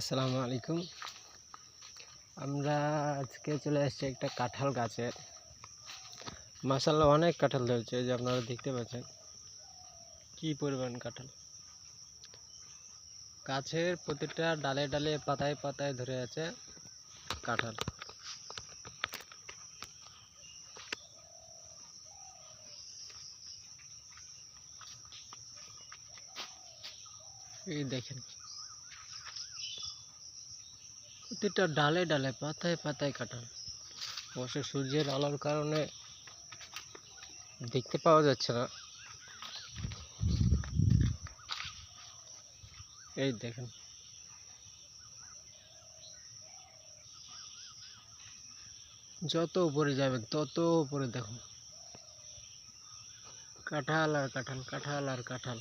আসসালামু আলাইকুম। আমরা আজকে চলে আসছি একটা কাঁঠাল গাছের। মাশাআল্লাহ অনেক কাঁঠাল ধরেছে, যে আপনারা দেখতে পাচ্ছেন কি পরিমাণ কাঁঠাল। গাছের প্রতিটা ডালে ডালে পাতায় পাতায় ধরে আছে কাঁঠাল। এই দেখেন, প্রতিটা ডালে ডালে পাতায় পাতায় কাঁঠাল। অবশ্য সূর্যের আলোর কারণে দেখতে পাওয়া যাচ্ছে না। এই দেখেন, যত উপরে যাবেন তত উপরে দেখুন কাঁঠাল আর কাঁঠাল, কাঁঠাল আর কাঁঠাল।